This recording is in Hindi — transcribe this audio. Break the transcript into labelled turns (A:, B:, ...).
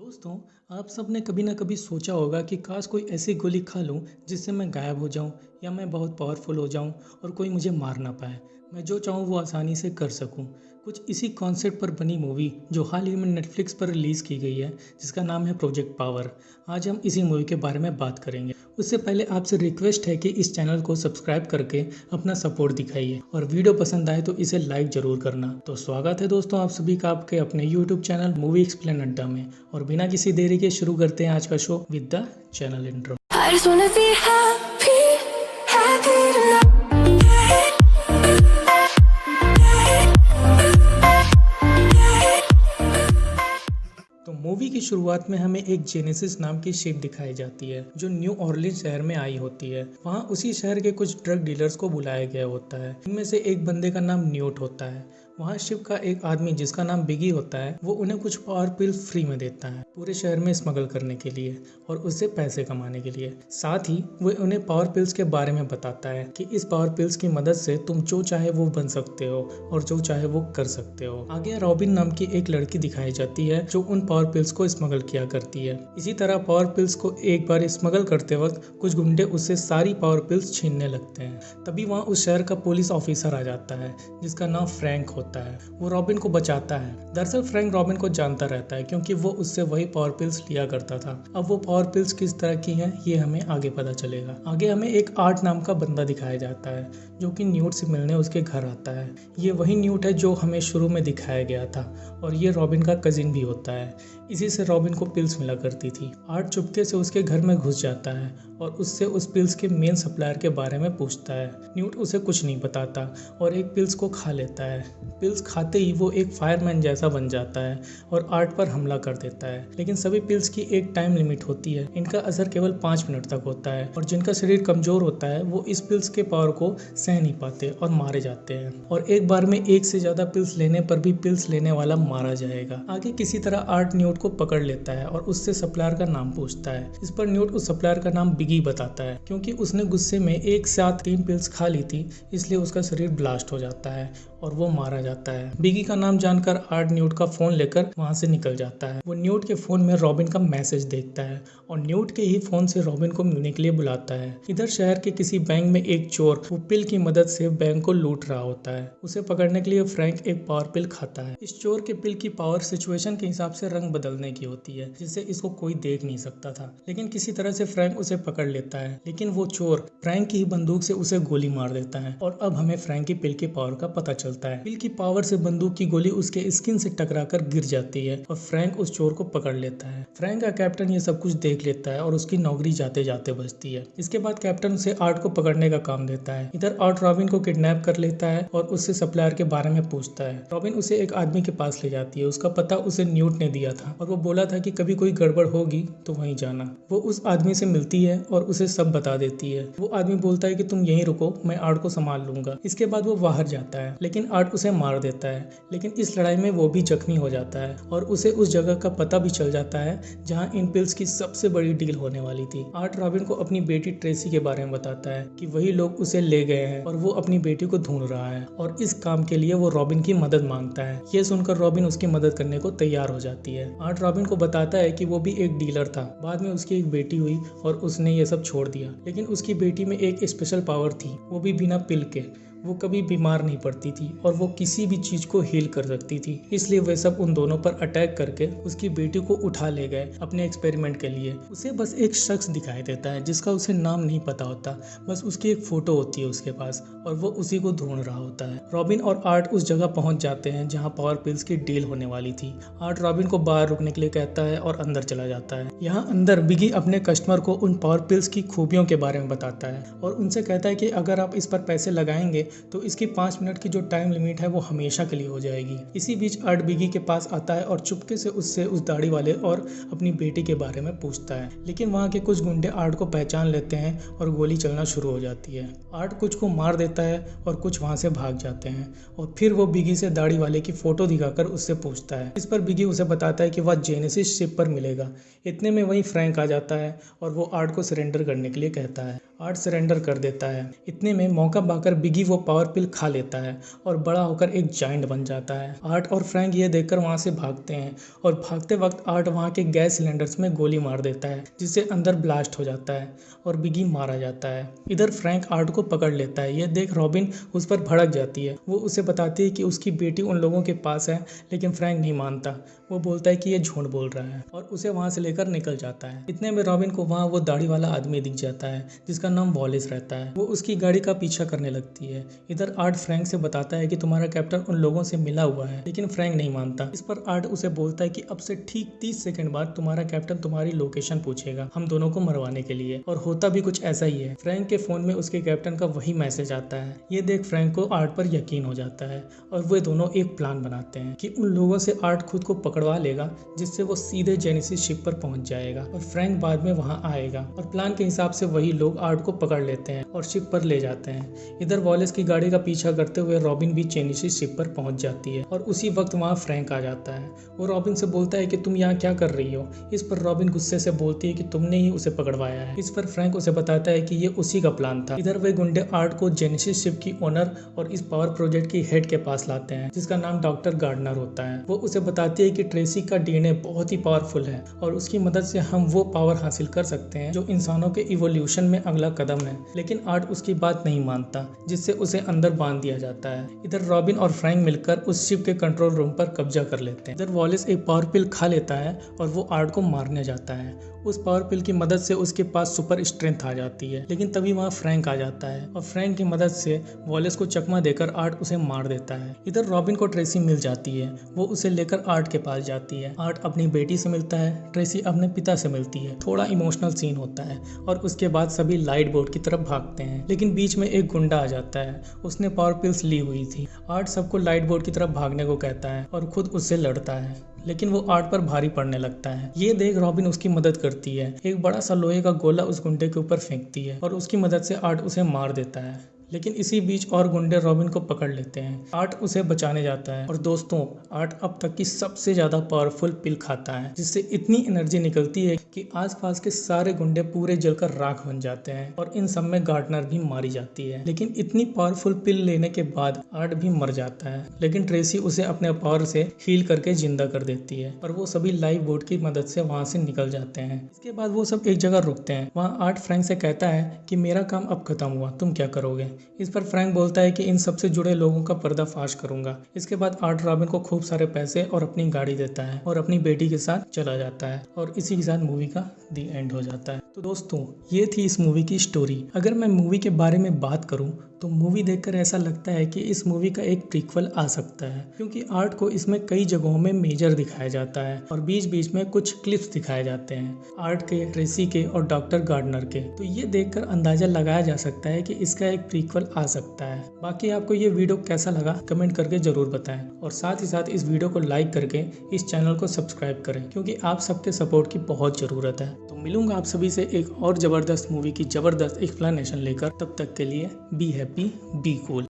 A: दोस्तों, आप सब ने कभी ना कभी सोचा होगा कि काश कोई ऐसी गोली खा लूं जिससे मैं गायब हो जाऊं या मैं बहुत पावरफुल हो जाऊं और कोई मुझे मार ना पाए। मैं जो चाहूं वो आसानी से कर सकूं। कुछ इसी कॉन्सेप्ट पर बनी मूवी जो हाल ही में नेटफ्लिक्स पर रिलीज़ की गई है, जिसका नाम है प्रोजेक्ट पावर। आज हम इसी मूवी के बारे में बात करेंगे। उससे पहले आपसे रिक्वेस्ट है कि इस चैनल को सब्सक्राइब करके अपना सपोर्ट दिखाइए और वीडियो पसंद आए तो इसे लाइक जरूर करना। तो स्वागत है दोस्तों आप सभी का आपके अपने यूट्यूब चैनल मूवी एक्सप्लेन अड्डा में। और बिना किसी देरी के शुरू करते हैं आज का show with the channel intro.
B: I just wanna be happy, happy tonight.
A: तो मूवी की शुरुआत में हमें एक जेनेसिस नाम की शिप दिखाई जाती है जो न्यू ऑर्लिन्स शहर में आई होती है। वहाँ उसी शहर के कुछ ड्रग डीलर्स को बुलाया गया होता है। इनमें से एक बंदे का नाम न्यूट होता है। वहाँ शिप का एक आदमी जिसका नाम बिगी होता है, वो उन्हें कुछ पावर पिल्स फ्री में देता है पूरे शहर में स्मगल करने के लिए और उससे पैसे कमाने के लिए। साथ ही वो उन्हें पावर पिल्स के बारे में बताता है कि इस पावर पिल्स की मदद से तुम जो चाहे वो बन सकते हो और जो चाहे वो कर सकते हो। आगे रॉबिन नाम की एक लड़की दिखाई जाती है जो उन पावर पिल्स को स्मगल किया करती है। इसी तरह पावर पिल्स को एक बार स्मगल करते वक्त कुछ गुंडे उससे सारी पावर पिल्स छीनने लगते हैं। तभी वहाँ उस शहर का पुलिस ऑफिसर आ जाता है जिसका नाम फ्रैंक होता है। वो रॉबिन को बचाता है। दरअसल फ्रैंक रॉबिन को जानता रहता है क्योंकि वो उससे वही पावर पिल्स लिया करता था। अब वो पावर पिल्स किस तरह की हैं ये हमें आगे पता चलेगा। आगे हमें एक आर्ट नाम का बंदा दिखाया जाता है जो कि न्यूट से मिलने उसके घर आता है। ये वही न्यूट है जो हमें शुरू में दिखाया गया था और ये रॉबिन का कजिन भी होता है। इसी से रॉबिन को पिल्स मिला करती थी। आर्ट चुपके से उसके घर में घुस जाता है और उससे उस पिल्स के मेन सप्लायर के बारे में पूछता है। न्यूट उसे कुछ नहीं बताता और एक पिल्स को खा लेता है। पिल्स खाते ही वो एक फायरमैन जैसा बन जाता है और आर्ट पर हमला कर देता है। लेकिन सभी पिल्स की एक टाइम लिमिट होती है। इनका असर केवल 5 मिनट तक होता है और जिनका शरीर कमजोर होता है वो इस पिल्स के पावर को सह नहीं पाते और मारे जाते हैं। और एक बार में एक से ज्यादा पिल्स लेने पर भी पिल्स लेने वाला मारा जाएगा। आगे किसी तरह आर्ट न्यूट को पकड़ लेता है और उससे सप्लायर का नाम पूछता है। इस पर न्यूट उस सप्लायर का नाम बिगी बताता है क्योंकि उसने गुस्से में एक साथ 3 पिल्स खा ली थी, इसलिए उसका शरीर ब्लास्ट हो जाता है और वो मारा जाता है। बिगी का नाम जानकर आर्ट न्यूट का फोन लेकर वहां से निकल जाता है। वो न्यूट के फोन में रॉबिन का मैसेज देखता है और न्यूट के ही फोन से रॉबिन को मिलने के लिए बुलाता है। इधर शहर के किसी बैंक में एक चोर वो पिल की मदद से बैंक को लूट रहा होता है। उसे पकड़ने के लिए फ्रैंक एक पावर पिल खाता है। इस चोर के पिल की पावर सिचुएशन के हिसाब से रंग बदलने की होती है जिससे इसको कोई देख नहीं सकता था। लेकिन किसी तरह से फ्रैंक उसे पकड़ लेता है। लेकिन वो चोर फ्रैंक की ही बंदूक से उसे गोली मार देता है और अब हमें फ्रैंक की पिल की पावर का पता चलता है। पिल की पावर से बंदूक की गोली उसके स्किन से टकराकर गिर जाती है और फ्रैंक उस चोर को पकड़ लेता है। फ्रैंक का कैप्टन ये सब कुछ देख लेता है और उसकी नौकरी जाते जाते बचती है। इसके बाद कैप्टन उसे आर्ट को पकड़ने का काम देता है। इधर आर्ट रॉबिन को किडनैप कर लेता है और उससे सप्लायर के बारे में पूछता है। रॉबिन उसे एक आदमी के पास ले जाती है। उसका पता उसे न्यूट ने दिया था और वो बोला था कि कभी कोई गड़बड़ होगी तो वहीं जाना। वो उस आदमी से मिलती है और उसे सब बता देती है। वो आदमी बोलता है कि तुम यहीं रुको, मैं आर्ट को संभाल लूंगा। इसके बाद वो बाहर जाता है लेकिन आर्ट उसे मार देता है। लेकिन इस लड़ाई में वो भी जख्मी हो जाता है और उसे उस जगह का पता भी चल जाता है जहां इन पिल्स की सबसे बड़ी डील होने वाली थी। आर्ट रॉबिन को अपनी बेटी ट्रेसी के बारे में बताता है कि वही लोग उसे ले गए हैं और वो अपनी बेटी को ढूंढ रहा है और इस काम के लिए वो रॉबिन की मदद मांगता है। ये सुनकर रॉबिन उसकी मदद करने को तैयार हो जाती है। आर्ट रॉबिन को बताता है कि वो भी एक डीलर था। बाद में उसकी एक बेटी हुई और उसने ये सब छोड़ दिया। लेकिन उसकी बेटी में एक स्पेशल पावर थी, वो भी बिना पिल के। वो कभी बीमार नहीं पड़ती थी और वो किसी भी चीज को हील कर सकती थी। इसलिए वे सब उन दोनों पर अटैक करके उसकी बेटी को उठा ले गए अपने एक्सपेरिमेंट के लिए। उसे बस एक शख्स दिखाई देता है जिसका उसे नाम नहीं पता होता, बस उसकी एक फोटो होती है उसके पास और वो उसी को ढूंढ रहा होता है। रॉबिन और आर्ट उस जगह पहुंच जाते हैं जहाँ पावर पिल्स की डील होने वाली थी। आर्ट रॉबिन को बाहर रुकने के लिए कहता है और अंदर चला जाता है। यहाँ अंदर बिगी अपने कस्टमर को उन पावर पिल्स की खूबियों के बारे में बताता है और उनसे कहता है कि अगर आप इस पर पैसे लगाएंगे तो इसकी 5 मिनट की जो टाइम लिमिट है वो हमेशा के लिए हो जाएगी। इसी बीच आर्ट बिगी के पास आता है और चुपके से उससे उस दाढ़ी वाले और अपनी बेटी के बारे में पूछता है। लेकिन वहाँ के कुछ गुंडे आर्ट को पहचान लेते हैं और गोली चलना शुरू हो जाती है। आर्ट कुछ को मार देता है और कुछ वहाँ से भाग जाते हैं और फिर वो बिगी से दाढ़ी वाले की फोटो दिखाकर उससे पूछता है। इस पर बिगी उसे बताता है कि वह जेनेसिस शिप पर मिलेगा। इतने में वहीं फ्रैंक आ जाता है और वो आर्ट को सरेंडर करने के लिए कहता है। आर्ट सरेंडर कर देता है। इतने में मौका पाकर बिगी वो पावर पिल खा लेता है और बड़ा होकर एक जायंट बन जाता है। आर्ट और फ्रैंक ये देखकर वहाँ से भागते हैं और भागते वक्त आर्ट वहाँ के गैस सिलेंडर्स में गोली मार देता है, जिससे अंदर ब्लास्ट हो जाता है और बिगी मारा जाता है। इधर फ्रैंक आर्ट को पकड़ लेता है। यह देख रॉबिन उस पर भड़क जाती है। वो उसे बताती है कि उसकी बेटी उन लोगों के पास है, लेकिन फ्रैंक नहीं मानता। वो बोलता है कि ये झूठ बोल रहा है और उसे वहाँ से लेकर निकल जाता है। इतने में रॉबिन को वहाँ वो दाढ़ी वाला आदमी दिख जाता है जिसका नाम वॉलिस रहता है। वो उसकी गाड़ी का पीछा करने लगती है। इधर आर्ट फ्रैंक से बताता है कि तुम्हारा कैप्टन उन लोगों से मिला हुआ है, लेकिन फ्रैंक नहीं मानता। इस पर आर्ट उसे बोलता है कि अब से ठीक 30 सेकंड बाद तुम्हारा कैप्टन तुम्हारी लोकेशन पूछेगा हम दोनों को मरवाने के लिए। और होता भी कुछ ऐसा ही है। फ्रैंक के फोन में उसके कैप्टन का वही मैसेज आता है। ये देख फ्रैंक को आर्ट पर यकीन हो जाता है और वे दोनों एक प्लान बनाते हैं कि उन लोगों से आर्ट खुद को पकड़वा लेगा, जिससे वो सीधे जेनेसिस शिप पर पहुंच जाएगा और फ्रैंक बाद में वहां आएगा। और प्लान के हिसाब से वही लोग आर्ट को पकड़ लेते हैं और शिप पर ले जाते हैं। इधर वॉलेस की गाड़ी का पीछा करते हुए रॉबिन भी जेनेसिस शिप पर पहुंच जाती है और उसी वक्त वहां फ्रैंक आ जाता है। वो रॉबिन से बोलता है कि तुम यहाँ क्या कर रही हो। इस पर रॉबिन गुस्से से बोलती है कि तुमने ही उसे पकड़वाया है। इस पर फ्रैंक उसे बताता है कि ये उसी का प्लान था। इधर वे गुंडे आर्ट को जेनेसिस शिप की ओनर और इस पावर प्रोजेक्ट की हेड के पास लाते हैं, जिसका नाम डॉक्टर गार्डनर होता है। वो उसे बताती है कि ट्रेसी का डीएनए बहुत ही पावरफुल है और उसकी मदद से हम वो पावर हासिल कर सकते हैं जो इंसानों के इवोल्यूशन में अगला कदम है। लेकिन आर्ट उसकी बात नहीं मानता, जिससे उसे अंदर बांध दिया जाता है। इधर रॉबिन और फ्रैंक मिलकर उस शिप के कंट्रोल रूम पर कब्जा कर लेते हैं। इधर वॉलिस एक पावर पिल खा लेता है और वो आर्ट को मारने जाता है। उस पावर पिल की मदद से उसके पास सुपर स्ट्रेंथ आ जाती है, लेकिन तभी वहाँ फ्रैंक आ जाता है और फ्रैंक की मदद से वॉलिस को चकमा देकर आर्ट उसे मार देता है। इधर रॉबिन को ट्रेसी मिल जाती है। वो उसे लेकर आर्ट के पास जाती है। आर्ट अपनी बेटी से मिलता है, ट्रेसी अपने पिता से मिलती है। थोड़ा इमोशनल सीन होता है और उसके बाद सभी लाइट बोर्ड की तरफ भागते हैं, लेकिन बीच में एक गुंडा आ जाता है। उसने पावर पिल्स ली हुई थी। आर्ट सबको लाइट बोर्ड की तरफ भागने को कहता है और खुद उससे लड़ता है, लेकिन वो आर्ट पर भारी पड़ने लगता है। ये देख रॉबिन उसकी मदद करती है। एक बड़ा सा लोहे का गोला उस गुंडे के ऊपर फेंकती है और उसकी मदद से आर्ट उसे मार देता है। लेकिन इसी बीच और गुंडे रॉबिन को पकड़ लेते हैं। आर्ट उसे बचाने जाता है और दोस्तों, आर्ट अब तक की सबसे ज्यादा पावरफुल पिल खाता है, जिससे इतनी एनर्जी निकलती है कि आसपास के सारे गुंडे पूरे जलकर राख बन जाते हैं और इन सब में गार्डनर भी मारी जाती है। लेकिन इतनी पावरफुल पिल लेने के बाद आर्ट भी मर जाता है, लेकिन ट्रेसी उसे अपने पावर से हील करके जिंदा कर देती है और वो सभी लाइफ बोट की मदद से वहां से निकल जाते हैं। इसके बाद वो सब एक जगह रुकते हैं। वहाँ आर्ट फ्रैंक से कहता है कि मेरा काम अब खत्म हुआ, तुम क्या करोगे। इस पर फ्रैंक बोलता है कि इन सबसे जुड़े लोगों का पर्दाफाश करूंगा। इसके बाद आर्ट रॉबिन को खूब सारे पैसे और अपनी गाड़ी देता है और अपनी बेटी के साथ चला जाता है और इसी के साथ मूवी का दी एंड हो जाता है। तो दोस्तों, ये थी इस मूवी की स्टोरी। अगर मैं मूवी के बारे में बात करूं तो मूवी देखकर ऐसा लगता है कि इस मूवी का एक प्रीक्वल आ सकता है, क्योंकि आर्ट को इसमें कई जगहों में मेजर दिखाया जाता है और बीच बीच में कुछ क्लिप्स दिखाए जाते हैं आर्ट के, ट्रेसी के और डॉक्टर गार्डनर के। तो ये देखकर अंदाजा लगाया जा सकता है कि इसका एक प्रीक्वल आ सकता है। बाकी आपको ये वीडियो कैसा लगा कमेंट करके जरूर बताएं और साथ ही साथ इस वीडियो को लाइक करके इस चैनल को सब्सक्राइब करें, क्योंकि आप सबके सपोर्ट की बहुत जरूरत है। तो मिलूंगा आप सभी से एक और जबरदस्त मूवी की जबरदस्त एक्सप्लेनेशन लेकर। तब तक के लिए बी हैप्पी, बी कूल।